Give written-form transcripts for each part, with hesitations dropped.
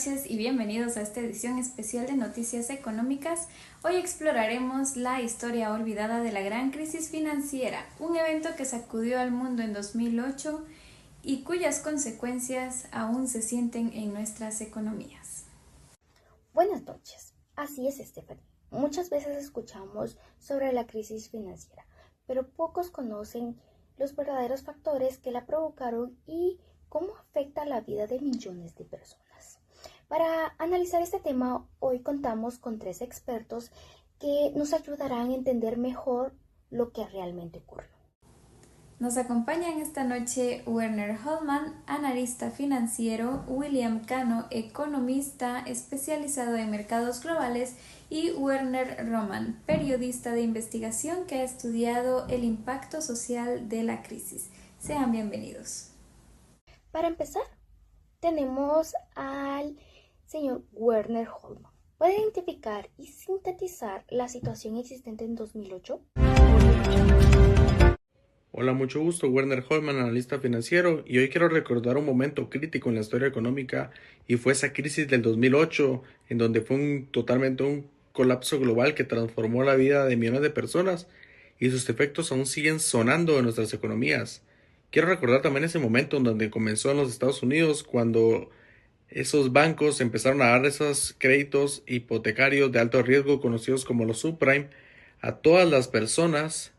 noches y bienvenidos a esta edición especial de Noticias Económicas. Hoy exploraremos la historia olvidada de la gran crisis financiera, un evento que sacudió al mundo en 2008 y cuyas consecuencias aún se sienten en nuestras economías. Buenas noches. Así es, Stephanie. Muchas veces escuchamos sobre la crisis financiera, pero pocos conocen los verdaderos factores que la provocaron y cómo afecta la vida de millones de personas. Para analizar este tema, hoy contamos con 3 expertos que nos ayudarán a entender mejor lo que realmente ocurrió. Nos acompañan esta noche Werner Hollmann, analista financiero, William Cano, economista especializado en mercados globales, y Werner Roman, periodista de investigación que ha estudiado el impacto social de la crisis. Sean bienvenidos. Para empezar, tenemos al señor Werner Hollmann. ¿Puede identificar y sintetizar la situación existente en 2008? Hola, mucho gusto, Werner Hollmann, analista financiero, y hoy quiero recordar un momento crítico en la historia económica y fue esa crisis del 2008, en donde fue totalmente un colapso global que transformó la vida de millones de personas y sus efectos aún siguen sonando en nuestras economías. Quiero recordar también ese momento en donde comenzó en los Estados Unidos, cuando esos bancos empezaron a dar esos créditos hipotecarios de alto riesgo conocidos como los subprime a todas las personas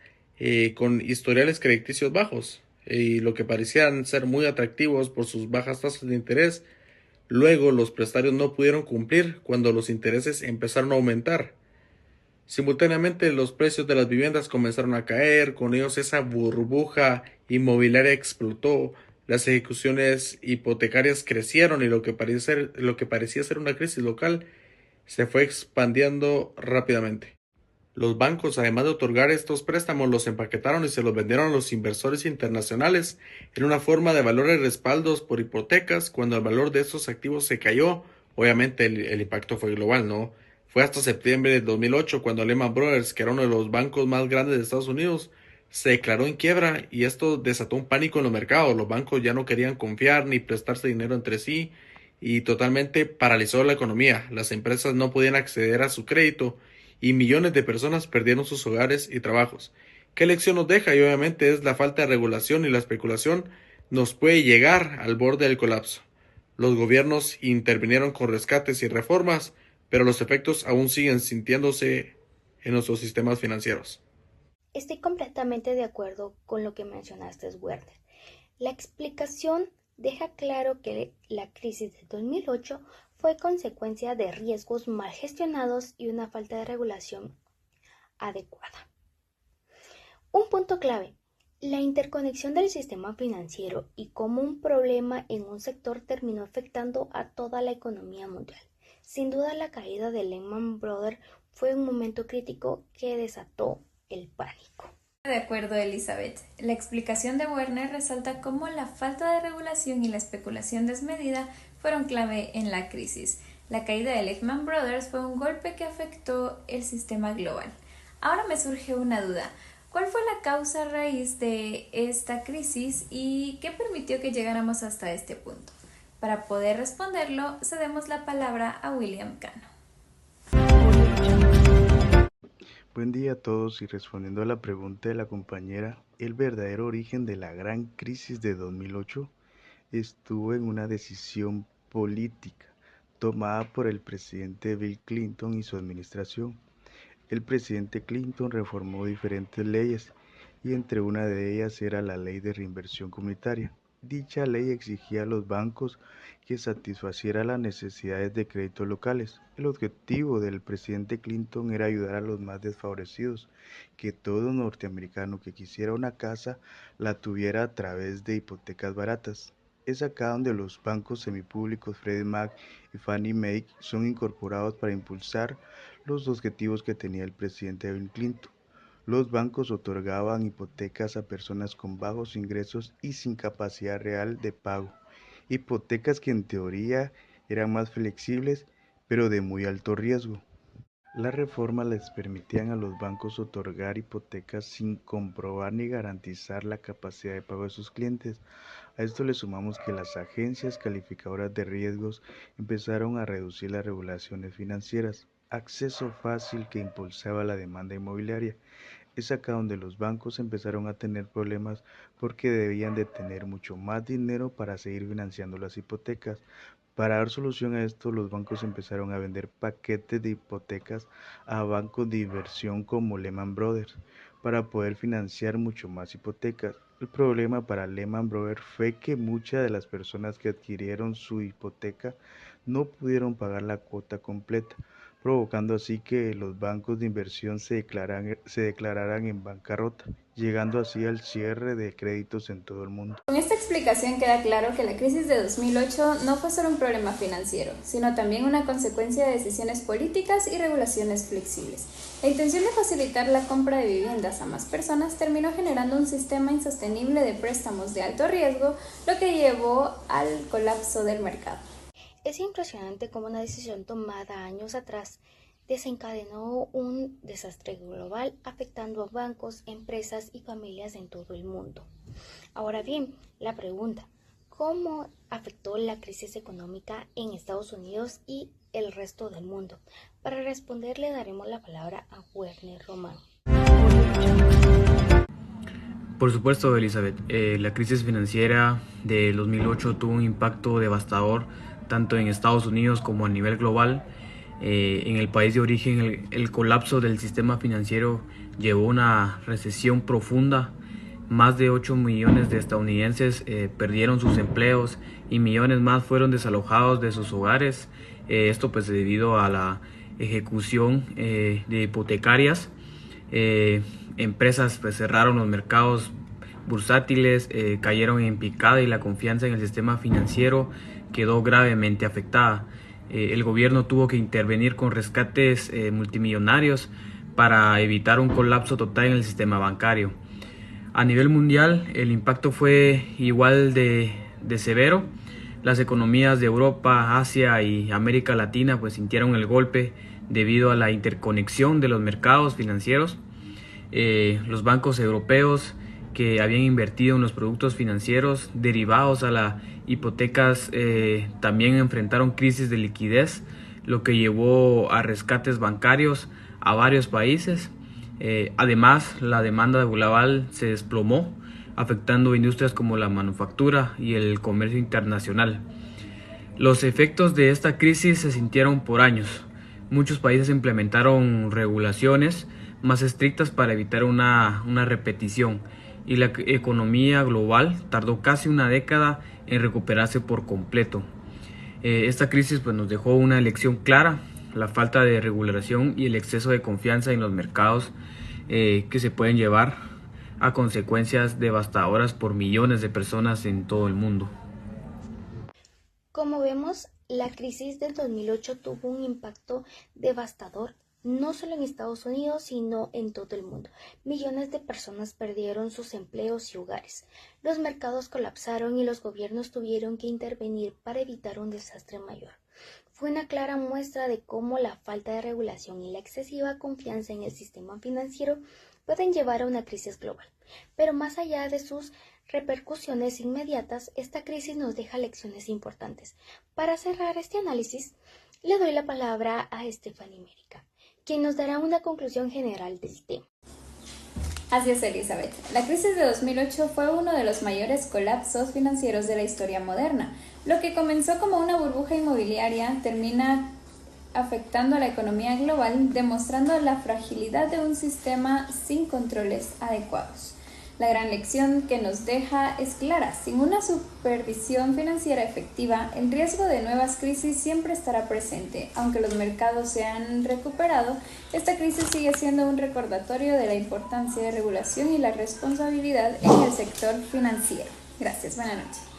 con historiales crediticios bajos y lo que parecían ser muy atractivos por sus bajas tasas de interés. Luego los prestatarios no pudieron cumplir cuando los intereses empezaron a aumentar. Simultáneamente los precios de las viviendas comenzaron a caer, con ellos esa burbuja inmobiliaria explotó, las ejecuciones hipotecarias crecieron y lo que parecía ser una crisis local se fue expandiendo rápidamente. Los bancos, además de otorgar estos préstamos, los empaquetaron y se los vendieron a los inversores internacionales en una forma de valores respaldos por hipotecas. Cuando el valor de estos activos se cayó, obviamente el impacto fue global, ¿no? Fue hasta septiembre de 2008 cuando Lehman Brothers, que era uno de los bancos más grandes de Estados Unidos, se declaró en quiebra y esto desató un pánico en los mercados. Los bancos ya no querían confiar ni prestarse dinero entre sí y totalmente paralizó la economía. Las empresas no podían acceder a su crédito y millones de personas perdieron sus hogares y trabajos. ¿Qué lección nos deja? Y obviamente es la falta de regulación y la especulación nos puede llegar al borde del colapso. Los gobiernos intervinieron con rescates y reformas, pero los efectos aún siguen sintiéndose en nuestros sistemas financieros. Estoy completamente de acuerdo con lo que mencionaste, Werner. La explicación deja claro que la crisis de 2008 fue consecuencia de riesgos mal gestionados y una falta de regulación adecuada. Un punto clave: la interconexión del sistema financiero y cómo un problema en un sector terminó afectando a toda la economía mundial. Sin duda, la caída de Lehman Brothers fue un momento crítico que desató el pánico. De acuerdo, Elizabeth. La explicación de Werner resalta cómo la falta de regulación y la especulación desmedida fueron clave en la crisis. La caída de Lehman Brothers fue un golpe que afectó el sistema global. Ahora me surge una duda. ¿Cuál fue la causa raíz de esta crisis y qué permitió que llegáramos hasta este punto? Para poder responderlo, cedemos la palabra a William Cano. Buen día a todos, y respondiendo a la pregunta de la compañera, el verdadero origen de la gran crisis de 2008 estuvo en una decisión política tomada por el presidente Bill Clinton y su administración. El presidente Clinton reformó diferentes leyes y entre una de ellas era la Ley de Reinversión Comunitaria. Dicha ley exigía a los bancos que satisfacieran las necesidades de créditos locales. El objetivo del presidente Clinton era ayudar a los más desfavorecidos, que todo norteamericano que quisiera una casa la tuviera a través de hipotecas baratas. Es acá donde los bancos semipúblicos Freddie Mac y Fannie Mae son incorporados para impulsar los objetivos que tenía el presidente Bill Clinton. Los bancos otorgaban hipotecas a personas con bajos ingresos y sin capacidad real de pago, hipotecas que en teoría eran más flexibles, pero de muy alto riesgo. Las reformas les permitían a los bancos otorgar hipotecas sin comprobar ni garantizar la capacidad de pago de sus clientes. A esto le sumamos que las agencias calificadoras de riesgos empezaron a reducir las regulaciones financieras, acceso fácil que impulsaba la demanda inmobiliaria. Es acá donde los bancos empezaron a tener problemas porque debían de tener mucho más dinero para seguir financiando las hipotecas. Para dar solución a esto, los bancos empezaron a vender paquetes de hipotecas a bancos de inversión como Lehman Brothers para poder financiar mucho más hipotecas. El problema para Lehman Brothers fue que muchas de las personas que adquirieron su hipoteca no pudieron pagar la cuota completa, provocando así que los bancos de inversión se declararan en bancarrota, llegando así al cierre de créditos en todo el mundo. Con esta explicación queda claro que la crisis de 2008 no fue solo un problema financiero, sino también una consecuencia de decisiones políticas y regulaciones flexibles. La intención de facilitar la compra de viviendas a más personas terminó generando un sistema insostenible de préstamos de alto riesgo, lo que llevó al colapso del mercado. Es impresionante cómo una decisión tomada años atrás desencadenó un desastre global afectando a bancos, empresas y familias en todo el mundo. Ahora bien, la pregunta, ¿cómo afectó la crisis económica en Estados Unidos y el resto del mundo? Para responder le daremos la palabra a Werner Román. Por supuesto, Elizabeth, la crisis financiera de 2008 tuvo un impacto devastador tanto en Estados Unidos como a nivel global. En el país de origen, el colapso del sistema financiero llevó a una recesión profunda. Más de 8 millones de estadounidenses perdieron sus empleos y millones más fueron desalojados de sus hogares. Esto pues debido a la ejecución de hipotecarias. Empresas pues cerraron los mercados bursátiles, cayeron en picada y la confianza en el sistema financiero quedó gravemente afectada. El gobierno tuvo que intervenir con rescates multimillonarios para evitar un colapso total en el sistema bancario. A nivel mundial, el impacto fue igual de severo. Las economías de Europa, Asia y América Latina pues sintieron el golpe debido a la interconexión de los mercados financieros. Los bancos europeos que habían invertido en los productos financieros derivados a las hipotecas también enfrentaron crisis de liquidez, lo que llevó a rescates bancarios a varios países. Además, la demanda global se desplomó, afectando industrias como la manufactura y el comercio internacional. Los efectos de esta crisis se sintieron por años. Muchos países implementaron regulaciones más estrictas para evitar una repetición, y la economía global tardó casi una década en recuperarse por completo. Esta crisis pues, nos dejó una lección clara: la falta de regulación y el exceso de confianza en los mercados que se pueden llevar a consecuencias devastadoras por millones de personas en todo el mundo. Como vemos, la crisis del 2008 tuvo un impacto devastador no solo en Estados Unidos, sino en todo el mundo. Millones de personas perdieron sus empleos y hogares. Los mercados colapsaron y los gobiernos tuvieron que intervenir para evitar un desastre mayor. Fue una clara muestra de cómo la falta de regulación y la excesiva confianza en el sistema financiero pueden llevar a una crisis global. Pero más allá de sus repercusiones inmediatas, esta crisis nos deja lecciones importantes. Para cerrar este análisis, le doy la palabra a Stephanie Mérica, quien nos dará una conclusión general del tema. Así es, Elizabeth. La crisis de 2008 fue uno de los mayores colapsos financieros de la historia moderna. Lo que comenzó como una burbuja inmobiliaria termina afectando a la economía global, demostrando la fragilidad de un sistema sin controles adecuados. La gran lección que nos deja es clara: sin una supervisión financiera efectiva, el riesgo de nuevas crisis siempre estará presente. Aunque los mercados se han recuperado, esta crisis sigue siendo un recordatorio de la importancia de regulación y la responsabilidad en el sector financiero. Gracias, buenas noches.